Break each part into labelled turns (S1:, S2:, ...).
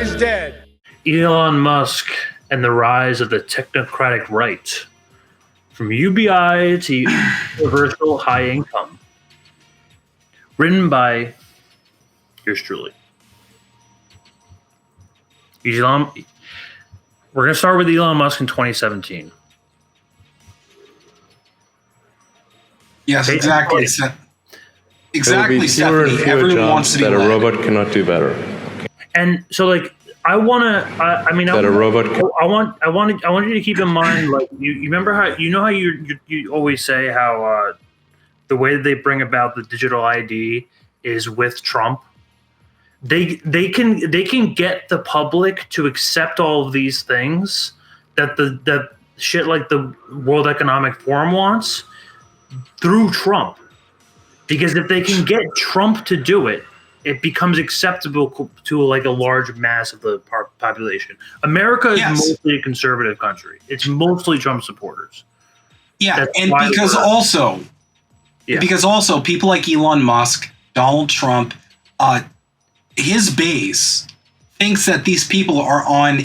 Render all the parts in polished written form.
S1: is dead.
S2: Elon Musk and the rise of the technocratic right. From UBI to universal high income. Written by yours truly. We're going to start with Elon Musk in 2017.
S3: Yes, exactly. Exactly,
S4: fewer and
S3: Stephanie.
S4: fewer
S3: Everyone
S4: jobs
S3: wants to be
S4: that a
S3: led.
S4: robot cannot do better.
S2: And so, like, I want to. I mean,
S4: That a robot.
S2: I want you to keep in mind, like, you remember how how you always say how the way that they bring about the digital ID is with Trump. They can get the public to accept all of these things that shit like the World Economic Forum wants through Trump, because if they can get Trump to do it, it becomes acceptable to like a large mass of the population. America is mostly a conservative country. It's mostly Trump supporters.
S3: Yeah,
S2: That's
S3: and because also people like Elon Musk, Donald Trump, his base thinks that these people are on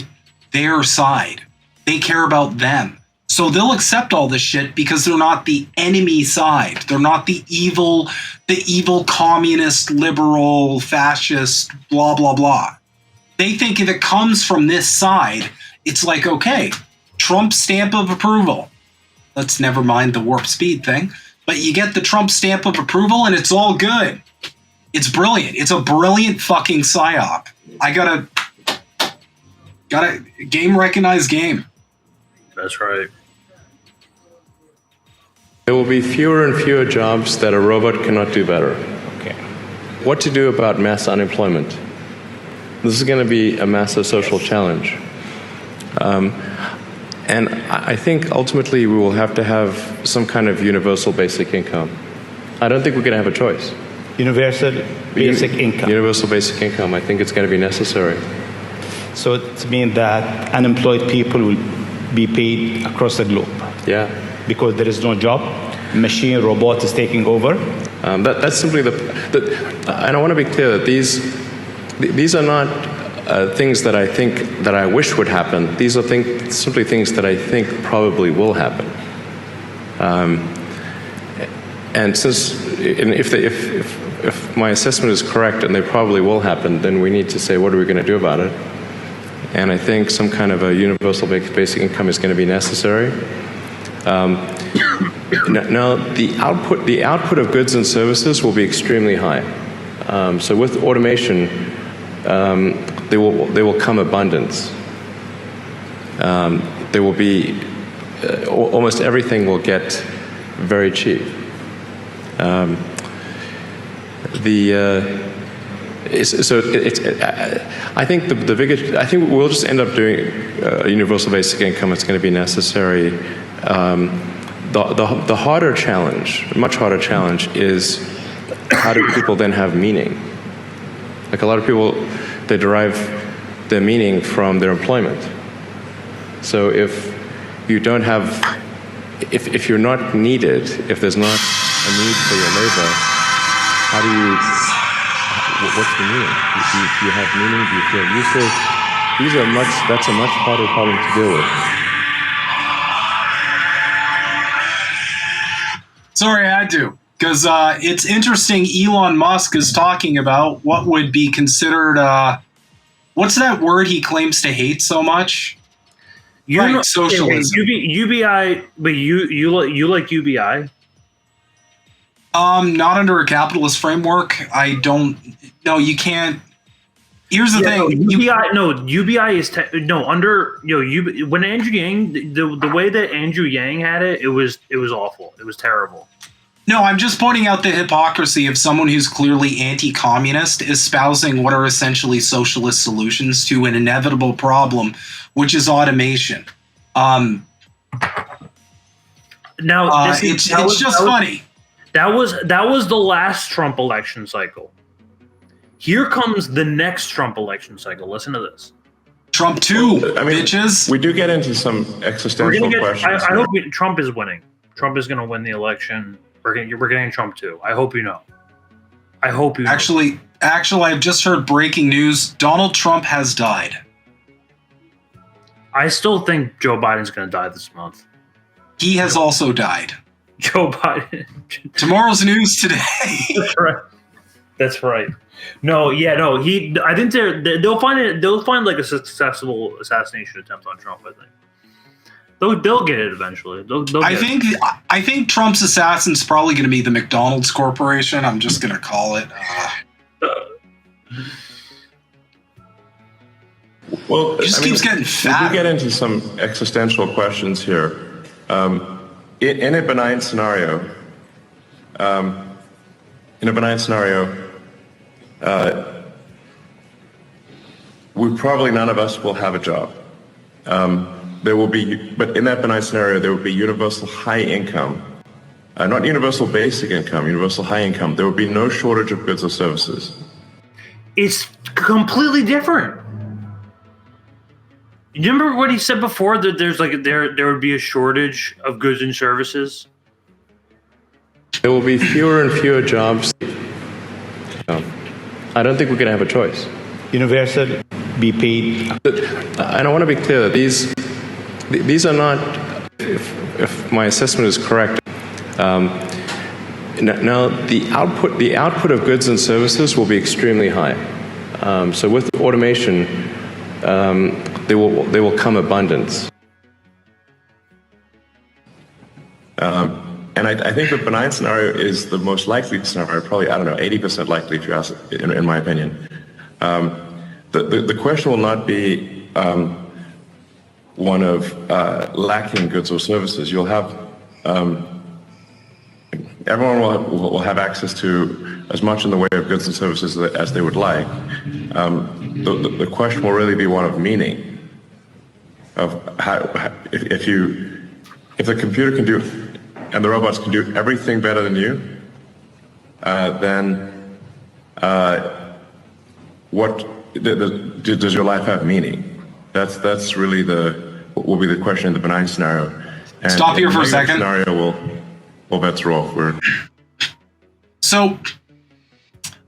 S3: their side. They care about them. So they'll accept all this shit because they're not the enemy side. They're not the evil communist, liberal, fascist, blah, blah, blah. They think if it comes from this side, it's like, okay, Trump stamp of approval. Let's never mind the warp speed thing. But you get the Trump stamp of approval and it's all good. It's brilliant. It's a brilliant fucking psyop. I gotta game recognize game.
S2: That's right.
S4: There will be fewer and fewer jobs that a robot cannot do better. Okay. What to do about mass unemployment? This is going to be a massive social challenge. And I think ultimately we will have to have some kind of universal basic income. I don't think we're going to have a choice.
S5: Universal basic income.
S4: Universal basic income. I think it's going to be necessary.
S5: So it means that unemployed people will be paid across the globe.
S4: Yeah.
S5: Because there is no job, machine, robot is taking over.
S4: That's simply and I want to be clear that these are not things that I think that I wish would happen. These are simply things that I think probably will happen. And if my assessment is correct and they probably will happen, then we need to say, what are we going to do about it? And I think some kind of a universal basic income is going to be necessary. Now, the output of goods and services will be extremely high. So with automation, there will come abundance. There will be almost everything will get very cheap. I think we'll just end up doing a universal basic income. It's going to be necessary. The harder challenge, much harder challenge, is how do people then have meaning? Like a lot of people, they derive their meaning from their employment. So if you don't have, if you're not needed, if there's not a need for your labor, how do you, what's the meaning? Do you have meaning? Do you feel useful? That's a much harder problem to deal with.
S3: Sorry, I had to. Because it's interesting, Elon Musk is talking about what would be considered, what's that word he claims to hate so much? Socialism.
S2: UBI, but you like UBI?
S3: Not under a capitalist framework. I don't. No, you can't. Here's the thing. UBI is under when Andrew Yang, the way that Andrew Yang had it, it was awful. It was terrible. No, I'm just pointing out the hypocrisy of someone who's clearly anti-communist espousing what are essentially socialist solutions to an inevitable problem, which is automation. Now it's just funny.
S2: That was the last Trump election cycle. Here comes the next Trump election cycle. Listen to this.
S3: Trump 2, bitches.
S6: We do get into some existential questions.
S2: I hope Trump is winning. Trump is going to win the election. We're getting Trump 2. I hope you know. I hope you know.
S3: Actually, Actually, I've just heard breaking news. Donald Trump has died.
S2: I still think Joe Biden's going to die this month.
S3: He has also died.
S2: Joe Biden.
S3: Tomorrow's news today.
S2: That's right. That's right. No, yeah, no. I think they'll find it. They'll find like a successful assassination attempt on Trump. I think they'll get it eventually.
S3: I think Trump's assassin's probably going to be the McDonald's Corporation. I'm just going to call it.
S6: Well,
S3: it just keeps getting fat.
S6: We get into some existential questions here. In a benign scenario, we probably none of us will have a job. There will be, but in that benign scenario, there will be universal high income, not universal basic income, universal high income. There will be no shortage of goods or services.
S2: It's completely different. You remember what he said before, that there's like there would be a shortage of goods and services?
S4: There will be fewer and fewer jobs. I don't think we're going to have a choice.
S5: Universal, be paid.
S4: And I want to be clear that these are not, if my assessment is correct, now the output of goods and services will be extremely high. So with automation, there will come abundance.
S6: And I think the benign scenario is the most likely scenario, probably, 80% likely, if you ask, in my opinion. The question will not be one of lacking goods or services. You'll have, everyone will have access to as much in the way of goods and services as they would like. The question will really be one of meaning, of how, if the computer can do, and the robots can do everything better than you, then what does your life have meaning? That's really will be the question in the benign scenario. And
S3: stop here for a second.
S6: Scenario will bets are off.
S3: So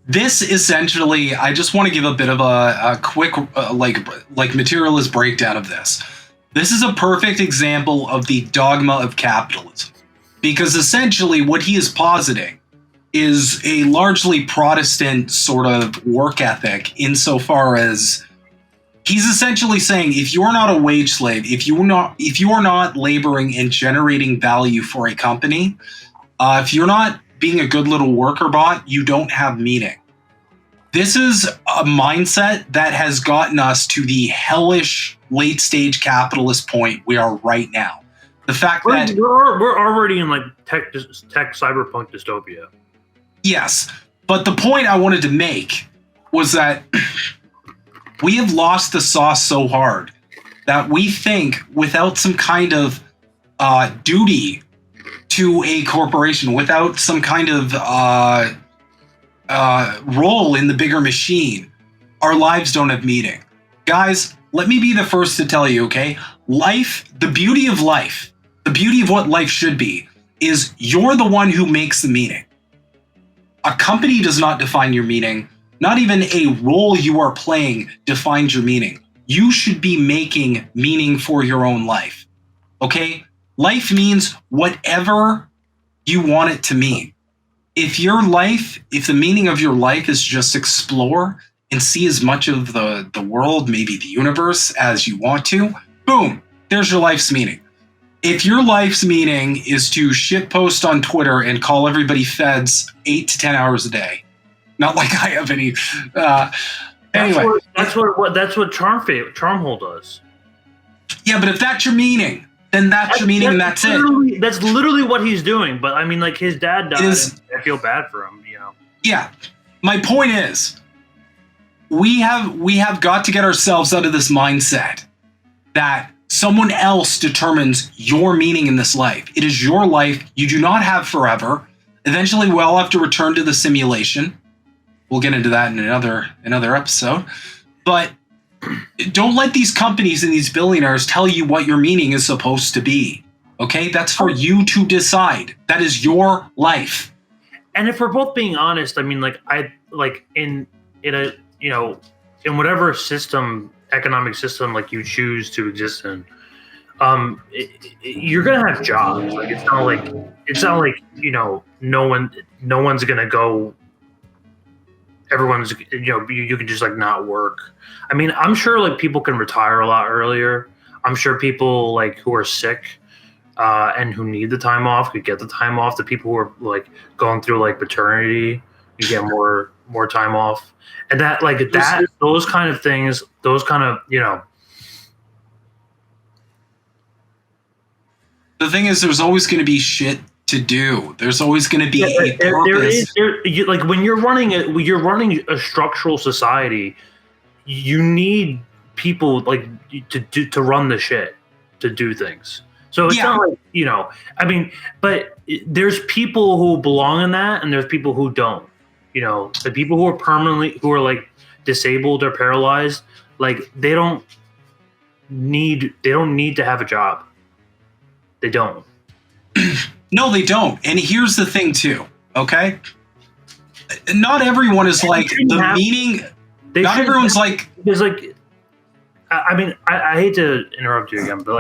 S3: this essentially, I just want to give a bit of a quick like materialist breakdown of this. This is a perfect example of the dogma of capitalism, because essentially what he is positing is a largely Protestant sort of work ethic, insofar as he's essentially saying, if you are not a wage slave, if you are not laboring and generating value for a company, if you're not being a good little worker bot, you don't have meaning. This is a mindset that has gotten us to the hellish late stage capitalist point we are right now. The fact that
S2: we're already in like tech cyberpunk dystopia.
S3: Yes, but the point I wanted to make was that we have lost the sauce so hard that we think without some kind of duty to a corporation, without some kind of role in the bigger machine, our lives don't have meaning. Guys, let me be the first to tell you, okay? Life, the beauty of what life should be, is you're the one who makes the meaning. A company does not define your meaning. Not even a role you are playing defines your meaning. You should be making meaning for your own life. Okay? Life means whatever you want it to mean. If the meaning of your life is just explore and see as much of the world, maybe the universe, as you want to, boom, there's your life's meaning. If your life's meaning is to shitpost on Twitter and call everybody feds 8 to 10 hours a day, not like I have any. Anyway,
S2: that's what Charmhole does.
S3: Yeah, but if that's your meaning, then that's your meaning, and that's it.
S2: That's literally what he's doing. But I mean, like, his dad died. And I feel bad for him,
S3: Yeah, my point is, we have got to get ourselves out of this mindset that someone else determines your meaning in this life. It is your life. You do not have forever. Eventually, we'll all have to return to the simulation. We'll get into that in another episode. But don't let these companies and these billionaires tell you what your meaning is supposed to be. Okay? That's for you to decide. That is your life.
S2: And if we're both being honest, I mean, in a, you know, in whatever system, economic system, like you choose to exist in, you're gonna have jobs. Like it's not like you know, no one's gonna go. Everyone's, you know, you can just like not work. I mean, I'm sure like people can retire a lot earlier. I'm sure people like who are sick and who need the time off could get the time off. The people who are like going through like paternity, you get more time off, and that like that those kind of things, those kind of, you know.
S3: The thing is, there's always going to be shit to do. There's always going to be a purpose.
S2: Like when you're running a structural society, you need people like to run the shit, to do things. So it's not like, you know, I mean, but there's people who belong in that, and there's people who don't. You know, the people who are like disabled or paralyzed, like they don't need to have a job. They don't.
S3: No, they don't. And here's the thing too, okay? Not everyone is like the meaning. Not everyone's like.
S2: There's like, I mean, I hate to interrupt you again, but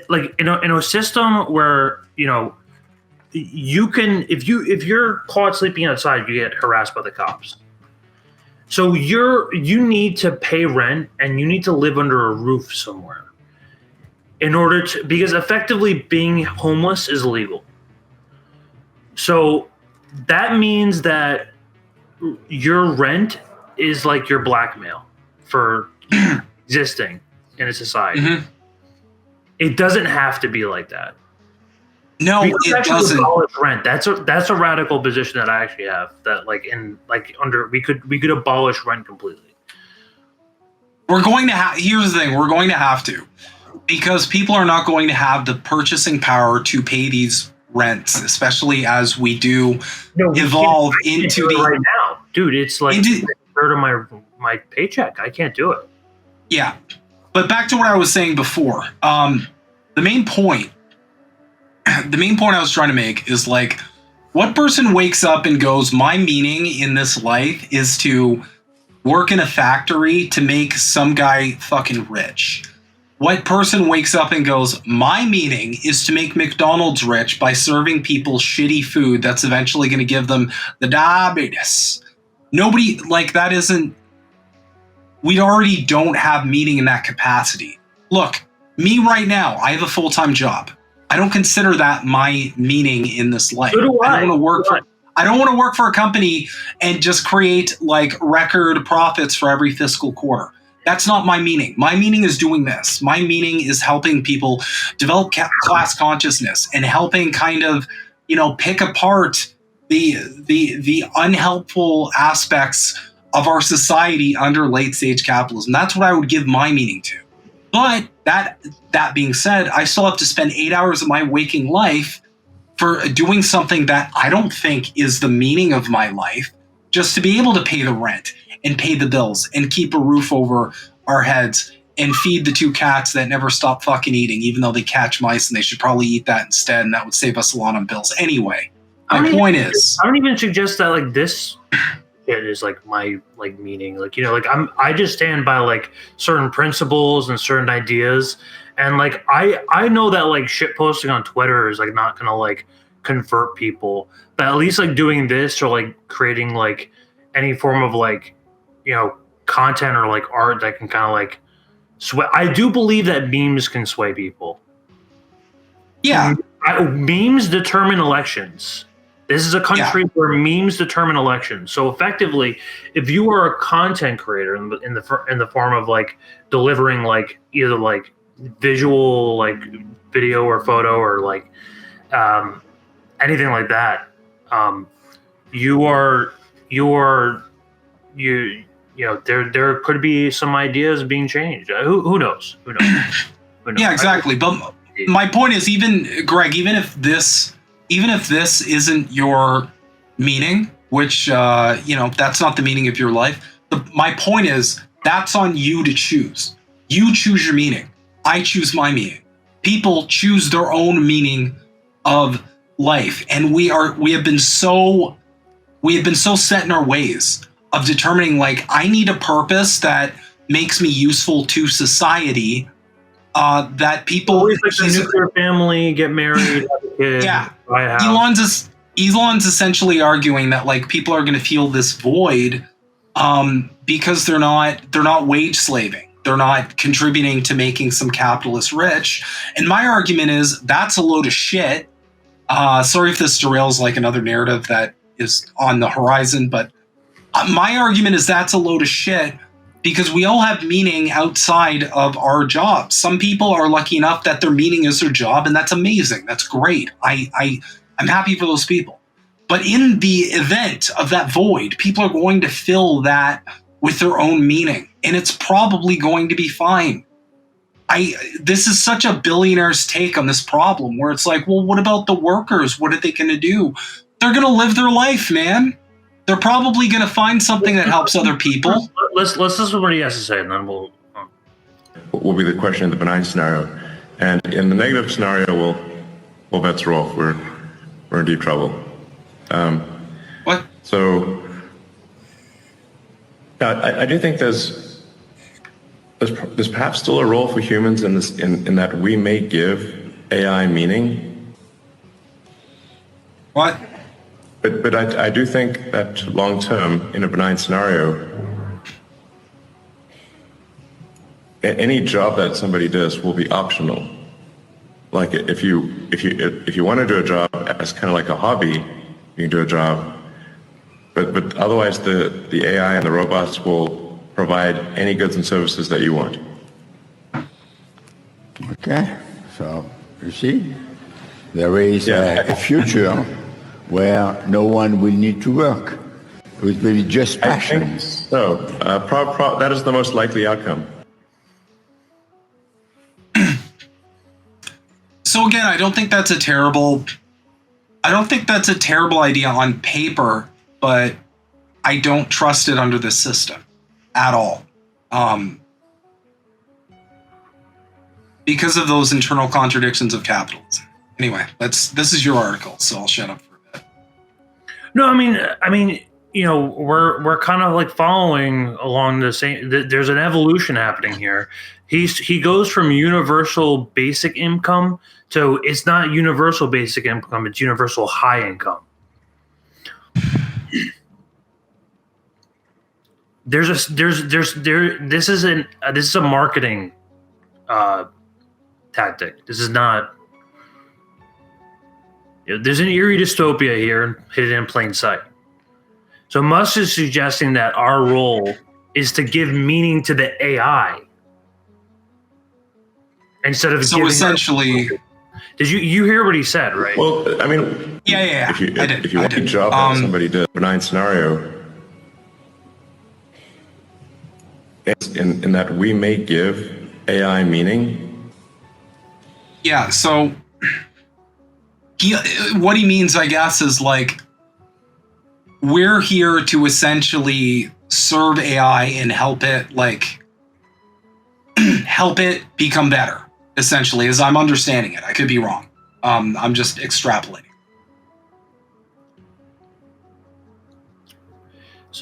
S2: like in a system where, you know, you can, if you're caught sleeping outside, you get harassed by the cops. So you need to pay rent and you need to live under a roof somewhere. In order to, because effectively being homeless is illegal. So that means that your rent is like your blackmail for existing in a society. Mm-hmm. It doesn't have to be like that.
S3: No, it doesn't.
S2: Abolish rent. That's a radical position that I actually have. That we could abolish rent completely.
S3: We're going to have. Here's the thing. We're going to have to. Because people are not going to have the purchasing power to pay these rents, especially as we do evolve into the
S2: right now, dude. It's like a third of my paycheck. I can't do it.
S3: Yeah, but back to what I was saying before. The main point I was trying to make is like, what person wakes up and goes, my meaning in this life is to work in a factory to make some guy fucking rich. What person wakes up and goes, my meaning is to make McDonald's rich by serving people shitty food that's eventually going to give them the diabetes? Nobody, like, that isn't, we already don't have meaning in that capacity. Look, me right now, I have a full-time job. I don't consider that my meaning in this life.
S2: So do I.
S3: I don't want to work for a company and just create like record profits for every fiscal quarter. That's not my meaning. My meaning is doing this. My meaning is helping people develop class consciousness and helping kind of, you know, pick apart the unhelpful aspects of our society under late stage capitalism. That's what I would give my meaning to. But that being said, I still have to spend 8 hours of my waking life for doing something that I don't think is the meaning of my life, just to be able to pay the rent and pay the bills and keep a roof over our heads and feed the 2 cats that never stop fucking eating, even though they catch mice and they should probably eat that instead, and that would save us a lot on bills. Anyway, my point is,
S2: I don't even suggest that like this shit is like my like meaning. Like, you know, like I just stand by like certain principles and certain ideas, and like I know that like shit posting on Twitter is like not gonna like convert people, but at least like doing this or like creating like any form of like, you know, content or like art that can kind of like sway. I do believe that memes can sway people.
S3: Yeah.
S2: Memes determine elections. This is a country where memes determine elections. So effectively, if you are a content creator in the form of like delivering like either like visual like video or photo or like anything like that, you know, there could be some ideas being changed. Who knows? Who knows?
S3: Yeah, exactly. But my point is, even Greg, even if this isn't your meaning, which you know, that's not the meaning of your life. My point is, that's on you to choose. You choose your meaning. I choose my meaning. People choose their own meaning of life, and we have been so set in our ways of determining, like, I need a purpose that makes me useful to society. That people
S2: always like the nuclear family, get married, have a kid, buy a house.
S3: Elon's essentially arguing that, like, people are going to feel this void because they're not wage slaving. They're not contributing to making some capitalists rich. And my argument is that's a load of shit. Sorry if this derails like another narrative that is on the horizon, but my argument is that's a load of shit because we all have meaning outside of our jobs. Some people are lucky enough that their meaning is their job, and that's amazing. That's great. I'm happy for those people. But in the event of that void, people are going to fill that with their own meaning, and it's probably going to be fine. This is such a billionaire's take on this problem where it's like, well, what about the workers? What are they going to do? They're going to live their life, man. They're probably going to find something that helps other people.
S2: Let's listen to what he has to say, and then we'll
S6: be the question in the benign scenario. And in the negative scenario, we'll bets are off. We're in deep trouble.
S3: What?
S6: So I do think there's perhaps still a role for humans in that we may give AI meaning.
S3: What?
S6: But I do think that long term, in a benign scenario, any job that somebody does will be optional. Like if you want to do a job as kind of like a hobby, you can do a job. But otherwise, the AI and the robots will provide any goods and services that you want.
S1: Okay, so you see, there is a future where no one will need to work. It will be just passion.
S6: I think so. That is the most likely outcome.
S3: So again, I don't think that's a terrible idea on paper, but I don't trust it under this system at all. Because of those internal contradictions of capitalism. Anyway, this is your article, so I'll shut up for a bit.
S2: No, I mean, you know, we're kind of like following along the same. There's an evolution happening here. He goes from universal basic income to it's not universal basic income; it's universal high income. This is a marketing tactic. This is not. There's an eerie dystopia here hidden in plain sight. So Musk is suggesting that our role is to give meaning to the AI instead of.
S3: So essentially,
S2: did you hear what he said? Right.
S6: Well, I mean,
S3: yeah.
S6: If you want a job that somebody did, benign scenario, in that we may give AI meaning.
S3: Yeah. So. What he means, I guess, is like we're here to essentially serve AI and help it become better, essentially, as I'm understanding it. I could be wrong. I'm just extrapolating.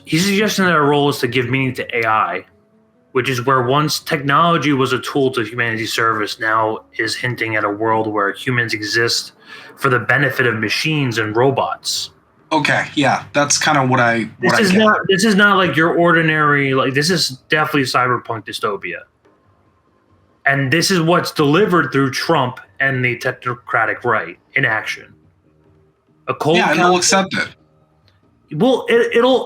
S2: He's suggesting that our role is to give meaning to AI, which is where once technology was a tool to humanity's service, now is hinting at a world where humans exist for the benefit of machines and robots.
S3: Okay, yeah, that's kind of
S2: This is not like your ordinary, like, this is definitely cyberpunk dystopia. And this is what's delivered through Trump and the technocratic right in action.
S3: And they'll accept it.
S2: Well,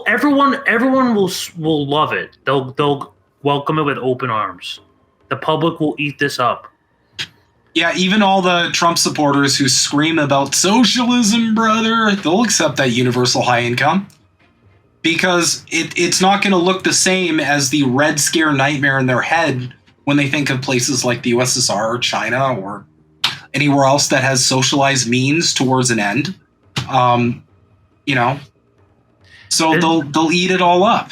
S2: everyone will love it. They'll welcome it with open arms. The public will eat this up.
S3: Yeah, even all the Trump supporters who scream about socialism, brother, they'll accept that universal high income because it's not going to look the same as the Red Scare nightmare in their head when they think of places like the USSR or China or anywhere else that has socialized means towards an end. So they'll eat it all up.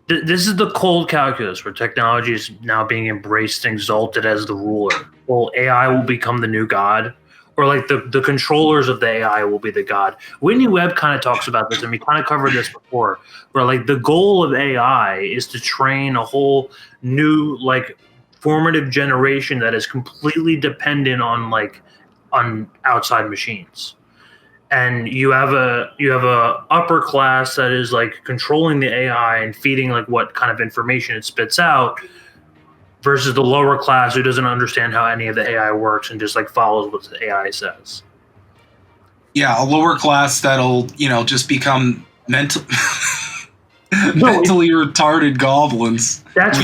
S2: This is the cold calculus where technology is now being embraced and exalted as the ruler. Well, AI will become the new god, or like the controllers of the AI will be the god. Whitney Webb kind of talks about this, and we kind of covered this before, where like the goal of AI is to train a whole new like formative generation that is completely dependent on outside machines. And you have a upper class that is like controlling the AI and feeding like what kind of information it spits out, versus the lower class who doesn't understand how any of the AI works and just like follows what the AI says.
S3: Yeah, a lower class that'll, just become mentally retarded goblins.
S2: That's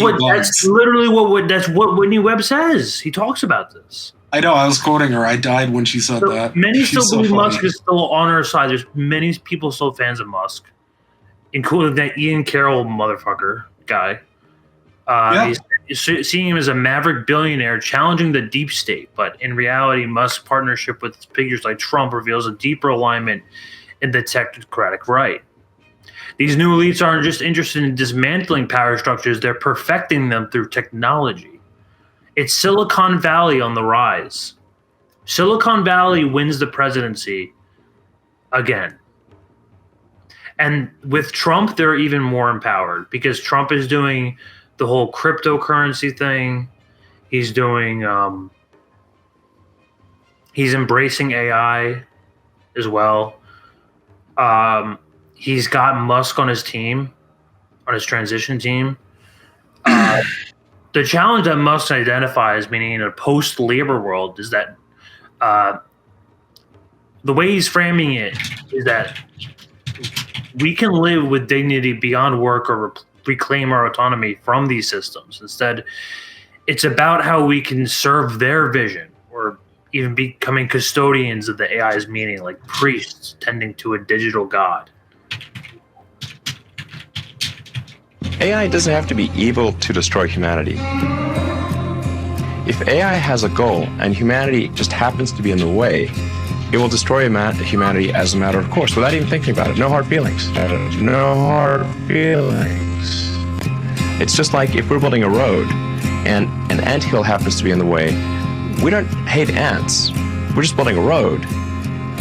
S2: literally what Whitney Webb says. He talks about this.
S3: I know, I was quoting her. I died when she said that.
S2: Many still believe Musk is still on our side. There's many people still fans of Musk, including that Ian Carroll motherfucker guy. He's seeing him as a maverick billionaire challenging the deep state, but in reality, Musk's partnership with figures like Trump reveals a deeper alignment in the technocratic right. These new elites aren't just interested in dismantling power structures, they're perfecting them through technology. It's Silicon Valley on the rise. Silicon Valley wins the presidency again. And with Trump, they're even more empowered because Trump is doing the whole cryptocurrency thing. He's doing, he's embracing AI as well. He's got Musk on his team, on his transition team. The challenge that Musk identifies, meaning in a post-labor world, is that the way he's framing it is that we can live with dignity beyond work or reclaim our autonomy from these systems. Instead, it's about how we can serve their vision or even becoming custodians of the AI's meaning, like priests tending to a digital god.
S4: AI doesn't have to be evil to destroy humanity. If AI has a goal and humanity just happens to be in the way, it will destroy humanity as a matter of course, without even thinking about it. No hard feelings. No hard feelings. It's just like if we're building a road and an anthill happens to be in the way, we don't hate ants. We're just building a road.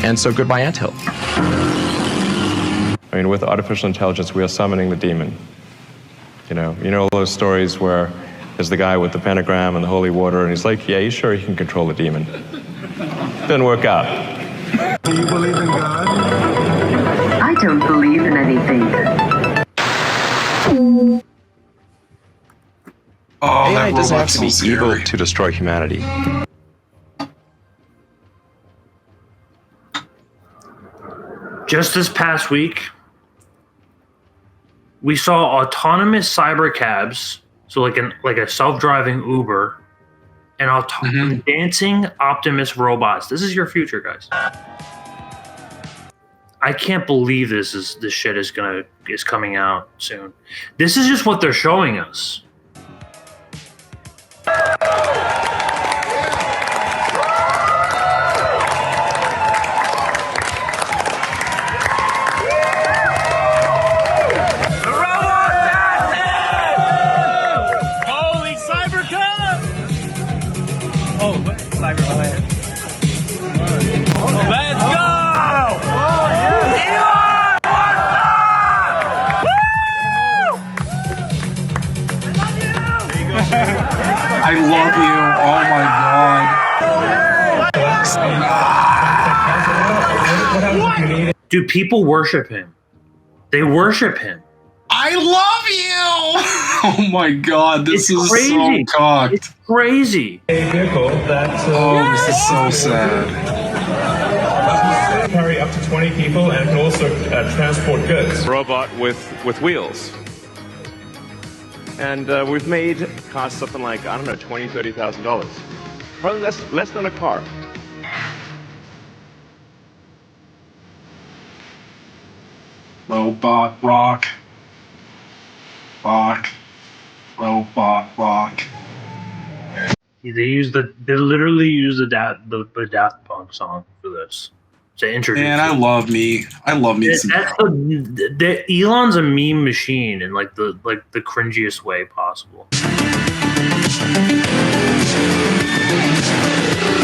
S4: And so goodbye, anthill. I mean, with artificial intelligence, we are summoning the demon. You know all those stories where there's the guy with the pentagram and the holy water, and he's like, yeah, he's sure he can control the demon. Didn't work out.
S7: Do you believe in God?
S8: I don't believe in anything.
S4: AI doesn't have to be evil to destroy humanity.
S2: Just this past week, we saw autonomous cyber cabs, so like a self-driving Uber, and dancing Optimus robots. This is your future, guys. I can't believe this shit is coming out soon. This is just what they're showing us.
S3: I love you. Oh my god.
S2: Dude, people worship him. They worship him.
S3: I love you. Oh my god, this is
S2: crazy.
S3: So cocked.
S2: It's crazy.
S7: A vehicle that
S3: this is so sad.
S7: Carry up to 20 people and can also transport goods.
S4: Robot with wheels. And we've made cost something like, I don't know, $20,000, $30,000. Probably less than a car.
S3: Robot rock. Rock. Robot rock.
S2: They literally use the Daft Punk song for this to introduce.
S3: Man, I love me some.
S2: Elon's a meme machine in like the cringiest way possible.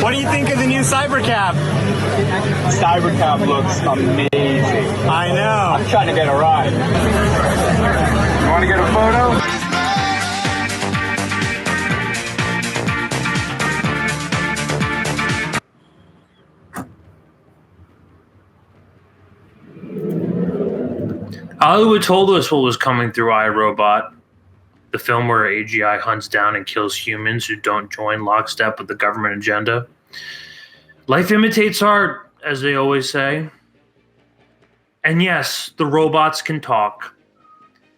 S9: What do you think of the new Cybercab?
S10: Cybercab looks amazing.
S9: I know.
S10: I'm trying to get a ride. You want to get a photo?
S2: Hollywood told us what was coming through iRobot, the film where AGI hunts down and kills humans who don't join lockstep with the government agenda. Life imitates art, as they always say. And yes, the robots can talk.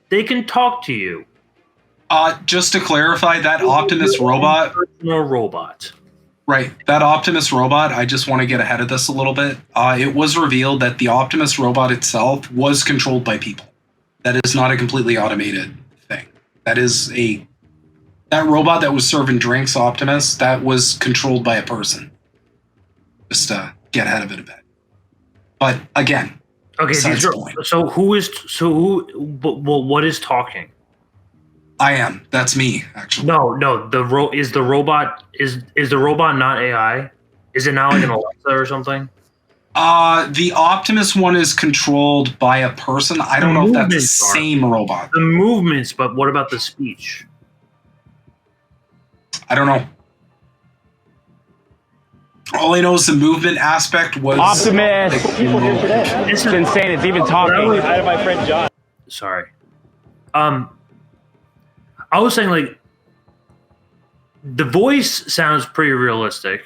S2: They can talk to you.
S3: Just to clarify, that Optimus robot...
S2: No robot.
S3: Right, that Optimus robot, I just want to get ahead of this a little bit. It was revealed that the Optimus robot itself was controlled by people. That is not a completely automated thing. That robot that was serving drinks, Optimus, that was controlled by a person. Just to get ahead of it a bit. But again,
S2: okay, what is talking?
S3: I am. That's me, actually.
S2: No. Is the robot not AI? Is it now like an Alexa or something?
S3: The Optimus one is controlled by a person. I don't know if that's the same robot.
S2: The movements, but what about the speech?
S3: I don't know. All I know is the movement aspect was
S10: Optimus. It's insane. It's even talking. I had my friend John.
S2: Sorry. I was saying, like, the voice sounds pretty realistic.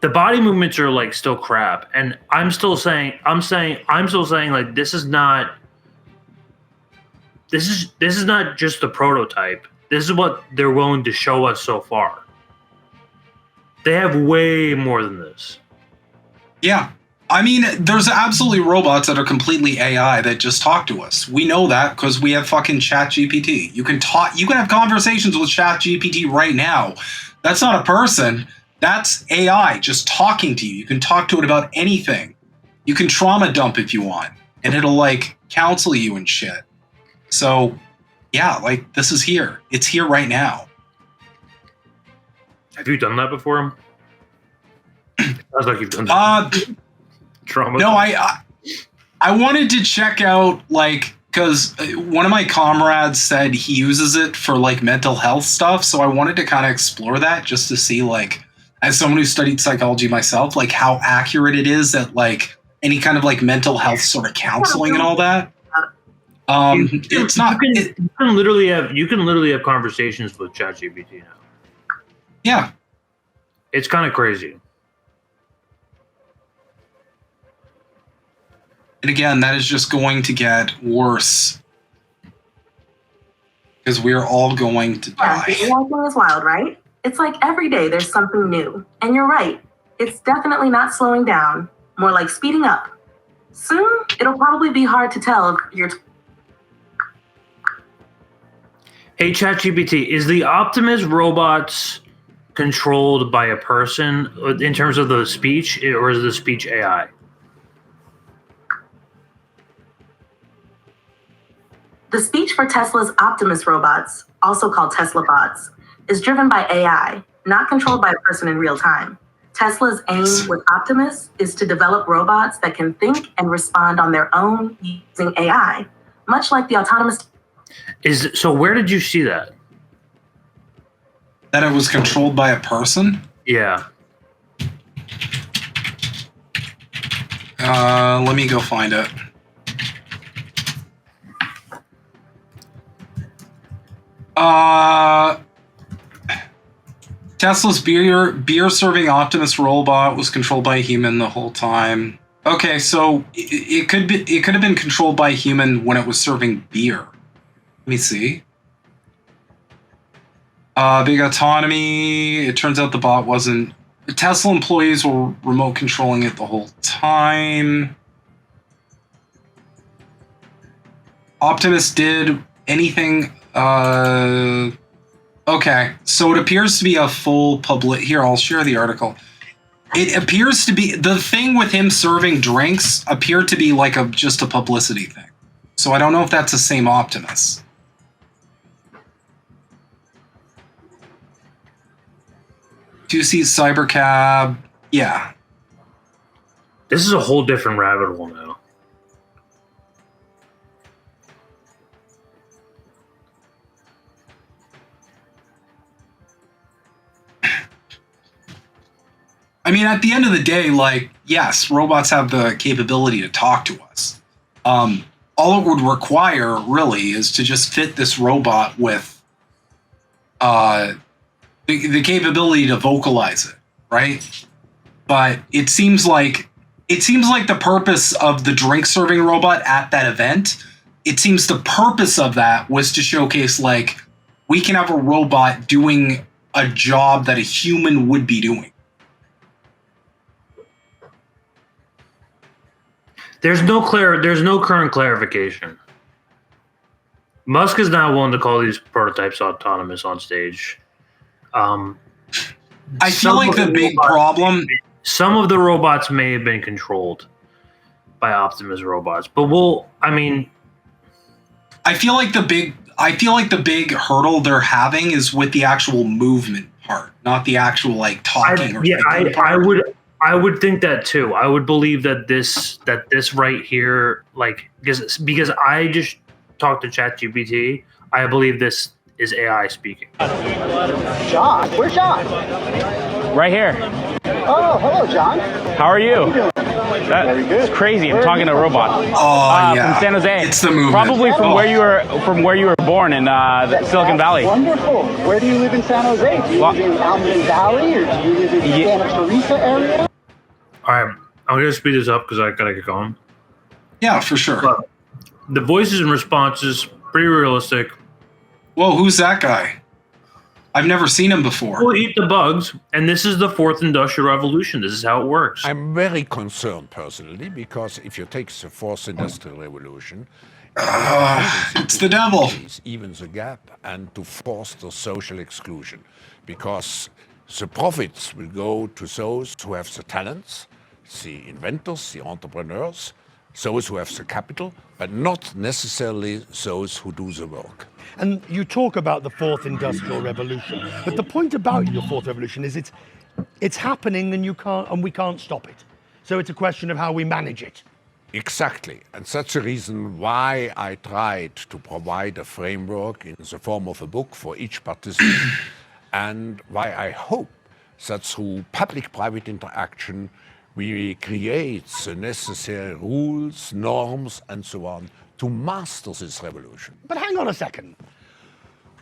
S2: The body movements are like still crap, and I'm still saying like this is not just the prototype. This is what they're willing to show us so far. They have way more than this.
S3: Yeah. I mean, there's absolutely robots that are completely AI that just talk to us. We know that because we have fucking ChatGPT. You can have conversations with ChatGPT right now. That's not a person. That's AI just talking to you. You can talk to it about anything. You can trauma dump if you want, and it'll like counsel you and shit. So, yeah, like this is here. It's here right now.
S2: Have you done that before? Sounds like you've done that. Trauma.
S3: No, I wanted to check out, like, because one of my comrades said he uses it for like mental health stuff. So I wanted to kind of explore that just to see, like, as someone who studied psychology myself, like how accurate it is at like any kind of like mental health sort of counseling and all that. It's not. You
S2: can literally have conversations with ChatGPT now.
S3: Yeah,
S2: it's kind of crazy.
S3: And again, that is just going to get worse because we're all going to die.
S8: Yeah, walking is wild, right? It's like every day there's something new. And you're right. It's definitely not slowing down, more like speeding up. Soon, it'll probably be hard to tell if you're...
S2: Hey, ChatGPT, is the Optimus robots controlled by a person in terms of the speech, or is the speech AI?
S8: The speech for Tesla's Optimus robots, also called Tesla bots, is driven by AI, not controlled by a person in real time. Tesla's aim with Optimus is to develop robots that can think and respond on their own using AI, much like the autonomous...
S2: So where did you see that?
S3: That it was controlled by a person?
S2: Yeah.
S3: Let me go find it. Tesla's beer serving Optimus robot was controlled by a human the whole time. Okay, so it could have been controlled by a human when it was serving beer. Let me see. Big autonomy. It turns out the bot wasn't. Tesla employees were remote controlling it the whole time. Optimus did anything. Okay, so it appears to be a full public. Here, I'll share the article. It appears to be the thing with him serving drinks appeared to be like just a publicity thing. So I don't know if that's the same Optimus. 2-seat cybercab. Yeah.
S2: This is a whole different rabbit hole now.
S3: I mean, at the end of the day, like, yes, robots have the capability to talk to us. All it would require, really, is to just fit this robot with the capability to vocalize it, right? But it seems like the purpose of the drink serving robot at that event, it seems the purpose of that was to showcase, like, we can have a robot doing a job that a human would be doing.
S2: There's no current clarification. Musk is not willing to call these prototypes autonomous on stage.
S3: I feel like the big problem.
S2: Some of the robots may have been controlled by Optimus robots, but
S3: I feel like the big hurdle they're having is with the actual movement part, not the actual like talking.
S2: I would think that too. I would believe that this right here, like, because I just talked to ChatGPT, I believe this is AI speaking.
S9: John, where's John?
S10: Right here.
S9: Oh, hello, John.
S10: How are you?
S9: Very good.
S10: It's crazy. I'm talking to a robot.
S3: Yeah.
S10: From San Jose.
S3: It's the movement.
S10: Probably from where you were born in Silicon Valley.
S9: Wonderful. Where do you live in San Jose? Do you live in Almond Valley, or do you live in the Santa Teresa area?
S2: All right, I'm gonna speed this up because I gotta get going.
S3: Yeah, for sure.
S2: But the voices and responses pretty realistic.
S3: Whoa, who's that guy? I've never seen him before.
S2: We'll eat the bugs, and this is the fourth industrial revolution. This is how it works.
S11: I'm very concerned personally because if you take the fourth industrial revolution,
S3: it's the devil.
S11: Even the gap and to foster social exclusion, because the profits will go to those who have the talents, the inventors, the entrepreneurs, those who have the capital, but not necessarily those who do the work.
S12: And you talk about the fourth industrial revolution, but the point about your fourth revolution is it's happening and we can't stop it. So it's a question of how we manage it.
S11: Exactly, and that's the reason why I tried to provide a framework in the form of a book for each participant, and why I hope that through public-private interaction we create the necessary rules, norms, and so on to master this revolution.
S12: But hang on a second.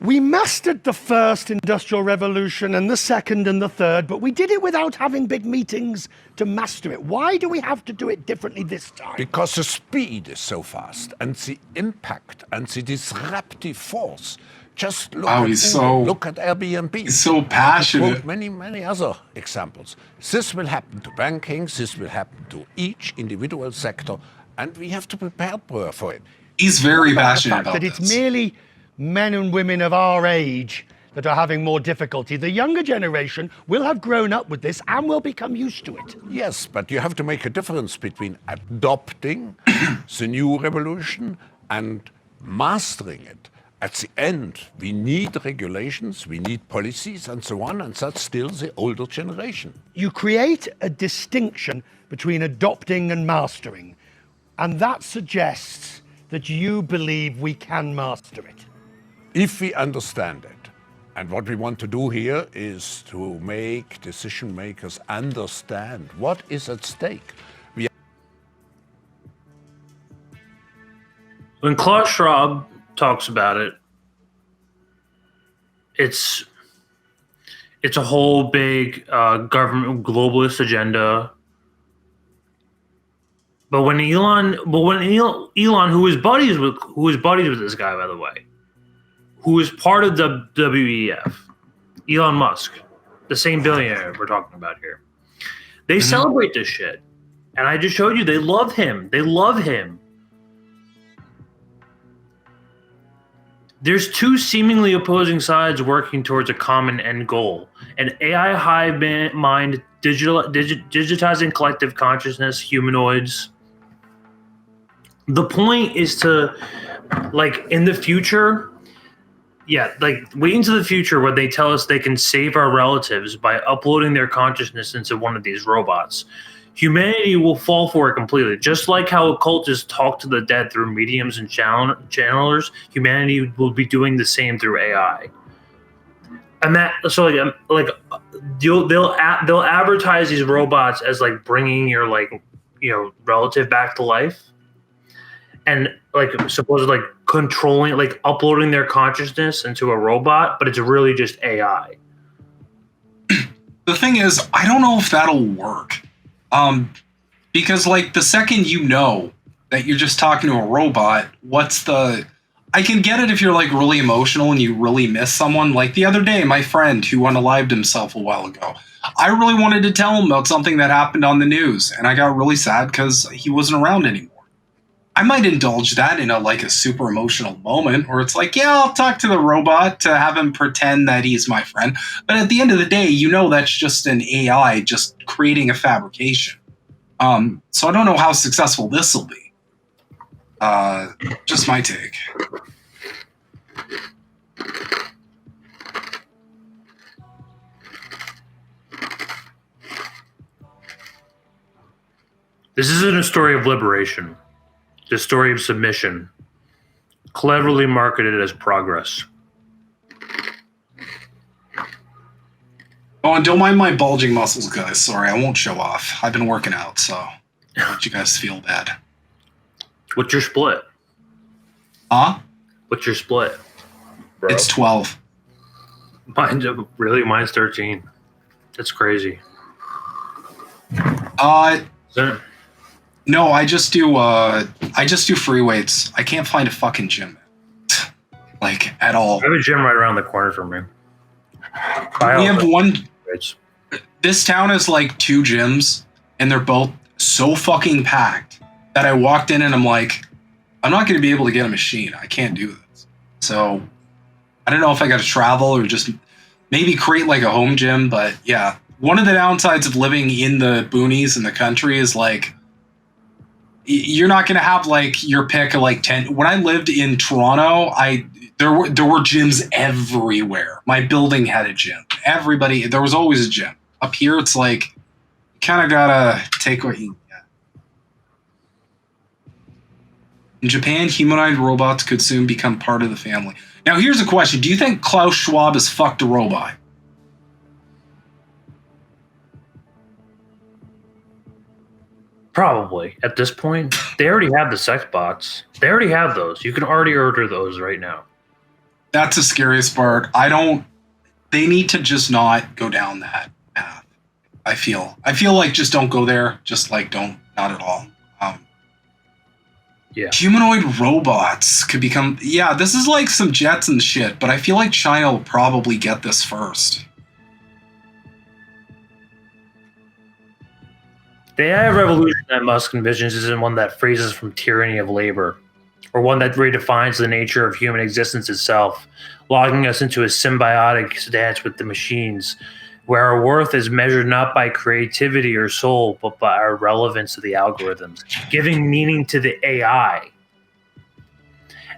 S12: We mastered the first industrial revolution and the second and the third, but we did it without having big meetings to master it. Why do we have to do it differently this time?
S11: Because the speed is so fast, and the impact and the disruptive force. Just look at Airbnb.
S3: He's so passionate.
S11: Many other examples. This will happen to banking. This will happen to each individual sector, and we have to prepare for it.
S3: He's very passionate about
S12: that. It's merely men and women of our age that are having more difficulty. The younger generation will have grown up with this and will become used to it.
S11: Yes, but you have to make a difference between adopting the new revolution and mastering it. At the end, we need regulations, we need policies, and so on, and that's still the older generation.
S12: You create a distinction between adopting and mastering, and that suggests that you believe we can master it.
S11: If we understand it, and what we want to do here is to make decision makers understand what is at stake.
S2: When Klaus Schwab talks about it, it's a whole big government globalist agenda. But when Elon, who is buddies with this guy, by the way, who is part of the WEF, Elon Musk, the same billionaire we're talking about here, they celebrate this shit, and I just showed you they love him. They love him. There's two seemingly opposing sides working towards a common end goal: an AI hive mind, digitizing collective consciousness, humanoids. The point is to, like, in the future, Yeah, like wait into the future where they tell us they can save our relatives by uploading their consciousness into one of these robots. Humanity will fall for it completely. Just like how occultists talk to the dead through mediums and channelers, humanity will be doing the same through AI. And that so they'll advertise these robots as like bringing your relative back to life, and like supposedly like controlling, like uploading their consciousness into a robot, but it's really just AI.
S3: The thing is, I don't know if that'll work. Because like the second you know that you're just talking to a robot, I can get it if you're like really emotional and you really miss someone. Like the other day, my friend who unalived himself a while ago, I really wanted to tell him about something that happened on the news, and I got really sad because he wasn't around anymore. I might indulge that in a super emotional moment where it's like, yeah, I'll talk to the robot to have him pretend that he's my friend. But at the end of the day, that's just an AI just creating a fabrication. So I don't know how successful this will be. Just my take.
S2: This isn't a story of liberation. It's a story of submission, cleverly marketed as progress.
S3: Oh, and don't mind my bulging muscles, guys. Sorry, I won't show off. I've been working out, so don't let you guys feel bad.
S2: What's your split?
S3: Huh?
S2: What's your split, bro?
S3: It's 12.
S2: Mine's 13. That's crazy.
S3: No, I just do free weights. I can't find a fucking gym. Like at all.
S2: I have a gym right around the corner from me.
S3: We have one. This town is like 2 gyms, and they're both so fucking packed that I walked in and I'm like, I'm not going to be able to get a machine. I can't do this. So I don't know if I got to travel or just maybe create like a home gym. But yeah, one of the downsides of living in the boonies in the country is like, you're not going to have like your pick of like 10. When I lived in Toronto, there were gyms everywhere. My building had a gym. There was always a gym. Up here, it's like, you kind of got to take what you get. In Japan, humanoid robots could soon become part of the family. Now, here's a question. Do you think Klaus Schwab has fucked a robot?
S2: Probably. At this point, they already have the sex bots. They already have those. You can already order those right now.
S3: That's the scariest part. They need to just not go down that path. I feel like just don't go there. Just like not at all.
S2: Yeah.
S3: Humanoid robots could become, this is like some Jetson shit, but I feel like China will probably get this first.
S2: The AI revolution that Musk envisions isn't one that frees us from tyranny of labor, or one that redefines the nature of human existence itself, locking us into a symbiotic stance with the machines, where our worth is measured not by creativity or soul, but by our relevance to the algorithms, giving meaning to the AI.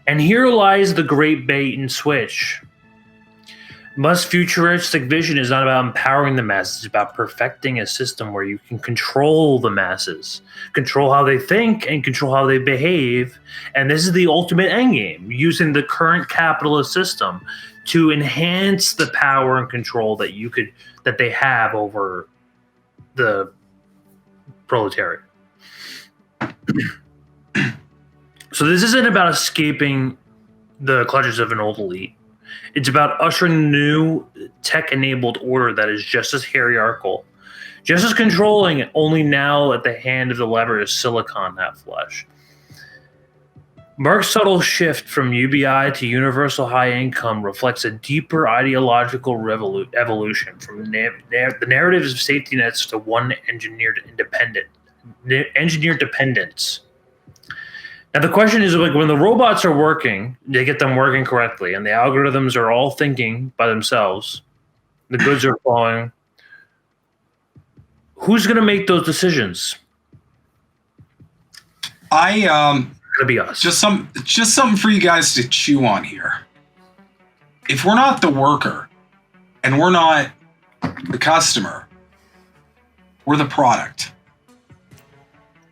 S2: And here lies the great bait and switch. Musk's futuristic vision is not about empowering the masses, it's about perfecting a system where you can control the masses, control how they think and control how they behave. And this is the ultimate endgame, using the current capitalist system to enhance the power and control that they have over the proletariat. So this isn't about escaping the clutches of an old elite. It's about ushering a new tech-enabled order that is just as hierarchical, just as controlling, only now at the hand of the lever is silicon, not flesh. Mark's subtle shift from UBI to universal high income reflects a deeper ideological evolution from the narratives of safety nets to one engineered dependence. Now the question is, like, when the robots are working, they get them working correctly, and the algorithms are all thinking by themselves, the goods are flowing. Who's going to make those decisions?
S3: It's
S2: gonna be us.
S3: Just something for you guys to chew on here. if we're not the worker and we're not the customer, we're the product.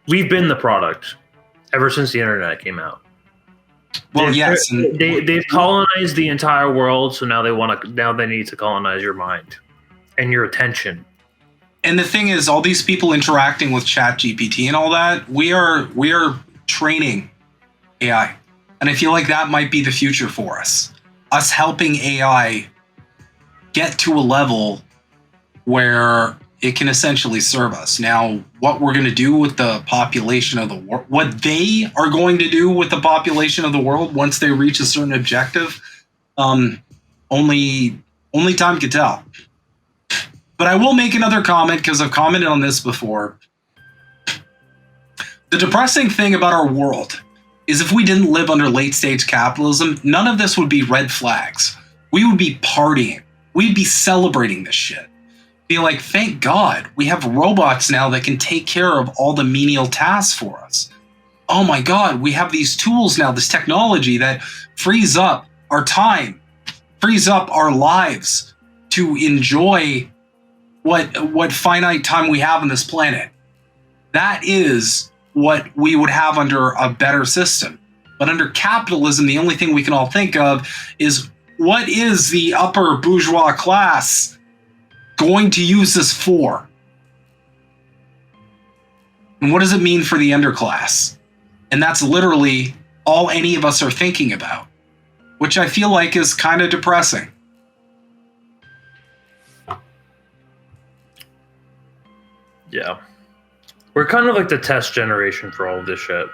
S2: We've been the product ever since the internet came out.
S3: Well, yes,
S2: they've colonized the entire world, so now they need to colonize your mind and your attention.
S3: And the thing is, all these people interacting with ChatGPT and all that, we are training AI. And I feel like that might be the future for us. Us helping AI get to a level where it can essentially serve us. Now, what we're going to do with the population of the world, what they are going to do with the population of the world once they reach a certain objective, only time can tell. But I will make another comment because I've commented on this before. The depressing thing about our world is if we didn't live under late stage capitalism, none of this would be red flags. We would be partying. We'd be celebrating this shit. Be like, thank God we have robots now that can take care of all the menial tasks for us. Oh my God, we have these tools now, this technology that frees up our time, frees up our lives to enjoy what finite time we have on this planet. That is what we would have under a better system. But under capitalism, the only thing we can all think of is what is the upper bourgeois class going to use this for? And what does it mean for the underclass? And that's literally all any of us are thinking about, which I feel like is kind of depressing.
S2: Yeah. We're kind of like the test generation for all of this shit.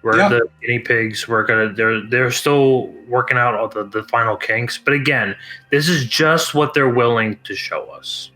S2: We're the guinea pigs. They're still working out all the final kinks. But again, this is just what they're willing to show us.